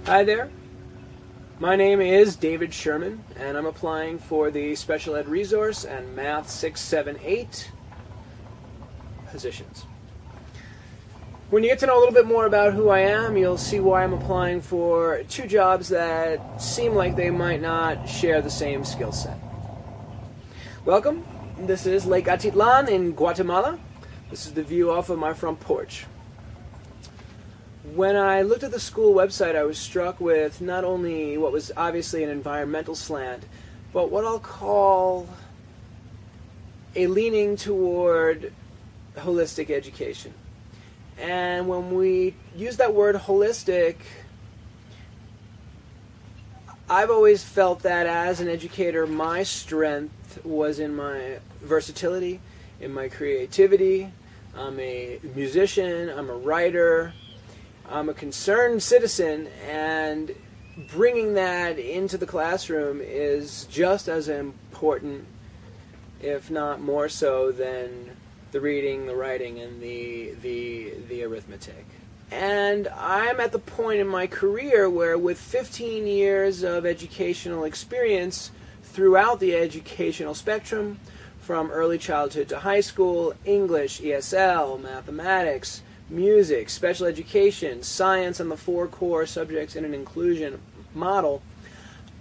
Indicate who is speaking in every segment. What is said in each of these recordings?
Speaker 1: Hi there, my name is David Sherman and I'm applying for the Special Ed Resource and Math 678 positions. When you get to know a little bit more about who I am, you'll see why I'm applying for two jobs that seem like they might not share the same skill set. Welcome, this is Lake Atitlan in Guatemala. This is the view off of my front porch. When I looked at the school website, I was struck with not only what was obviously an environmental slant, but what I'll call a leaning toward holistic education. And when we use that word holistic, I've always felt that as an educator, my strength was in my versatility, in my creativity. I'm a musician, I'm a writer, I'm a concerned citizen, and bringing that into the classroom is just as important, if not more so, than the reading, the writing, and the arithmetic. And I'm at the point in my career where, with 15 years of educational experience throughout the educational spectrum, from early childhood to high school, English, ESL, mathematics, music, special education, science, and the four core subjects in an inclusion model,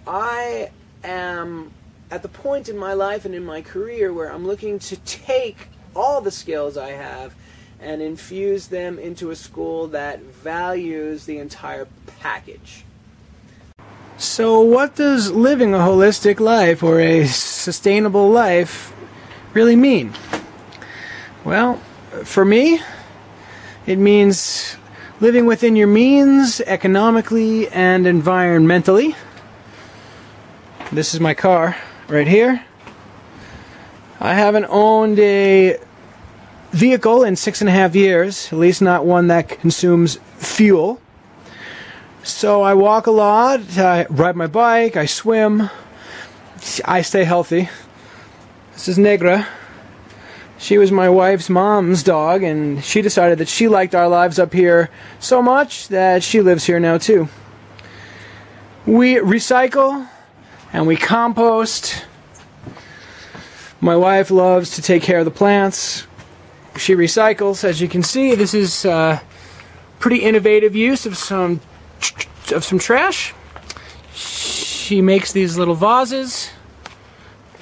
Speaker 1: I am at the point in my life and in my career where I'm looking to take all the skills I have and infuse them into a school that values the entire package. So what does living a holistic life or a sustainable life really mean? Well, for me, it means living within your means, economically and environmentally. This is my car right here. I haven't owned a vehicle in 6.5 years, at least not one that consumes fuel. So I walk a lot, I ride my bike, I swim, I stay healthy. This is Negra. She was my wife's mom's dog, and she decided that she liked our lives up here so much that she lives here now too. We recycle and we compost. My wife loves to take care of the plants. She recycles. As you can see, this is pretty innovative use of some trash. She makes these little vases,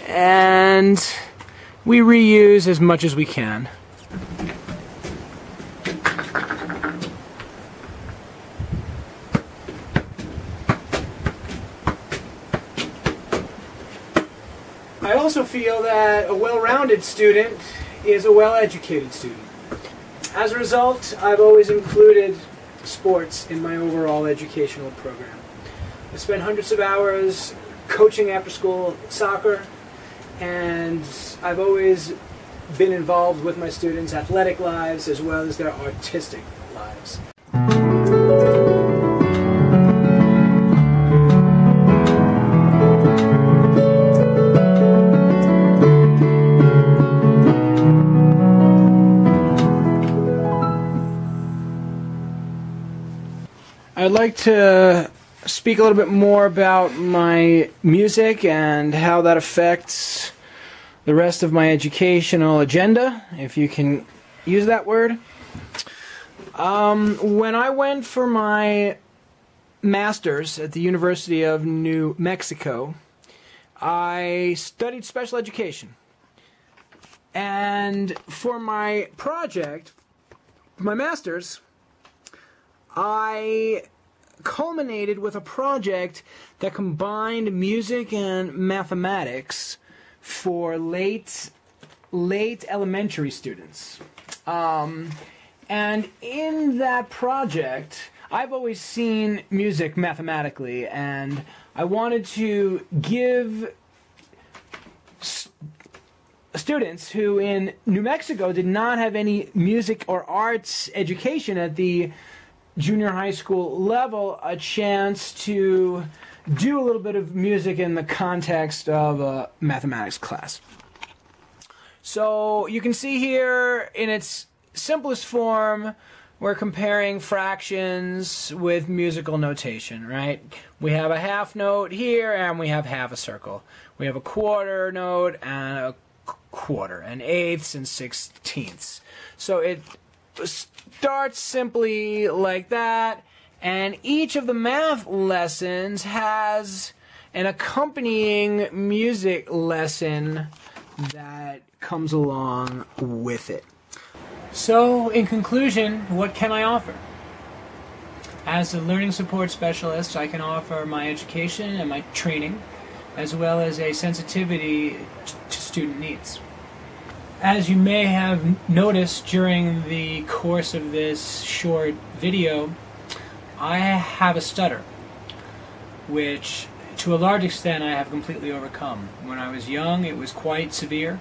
Speaker 1: and we reuse as much as we can. I also feel that a well-rounded student is a well-educated student. As a result, I've always included sports in my overall educational program. I spent hundreds of hours coaching after-school soccer, and I've always been involved with my students' athletic lives as well as their artistic lives. I'd like to speak a little bit more about my music and how that affects the rest of my educational agenda, if you can use that word. When I went for my master's at the University of New Mexico, I studied special education. And for my project, my master's, I culminated with a project that combined music and mathematics for late elementary students. And in that project, I've always seen music mathematically, and I wanted to give students who in New Mexico did not have any music or arts education at the junior high school level a chance to do a little bit of music in the context of a mathematics class. So you can see here in its simplest form, we're comparing fractions with musical notation, right? We have a half note here and we have half a circle. We have a quarter note and a quarter, and eighths and sixteenths. So it starts simply like that, and each of the math lessons has an accompanying music lesson that comes along with it. So, in conclusion, what can I offer? As a learning support specialist, I can offer my education and my training, as well as a sensitivity to student needs. As you may have noticed during the course of this short video, I have a stutter, which to a large extent I have completely overcome. When I was young, it was quite severe,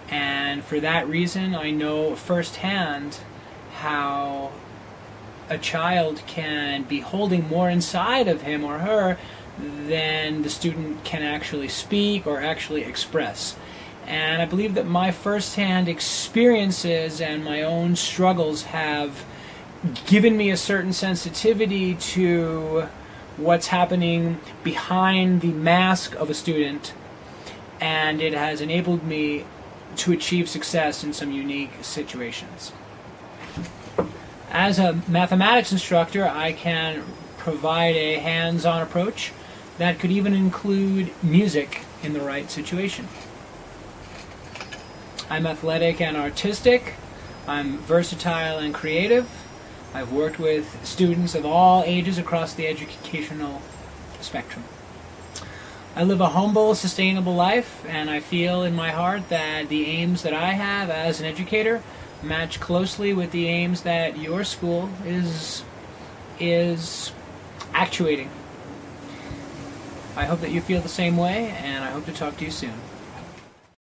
Speaker 1: and for that reason I know firsthand how a child can be holding more inside of him or her than the student can actually speak or actually express. And I believe that my first-hand experiences and my own struggles have given me a certain sensitivity to what's happening behind the mask of a student, and it has enabled me to achieve success in some unique situations. As a mathematics instructor, I can provide a hands-on approach that could even include music in the right situation. I'm athletic and artistic. I'm versatile and creative. I've worked with students of all ages across the educational spectrum. I live a humble, sustainable life, and I feel in my heart that the aims that I have as an educator match closely with the aims that your school is actuating. I hope that you feel the same way, and I hope to talk to you soon.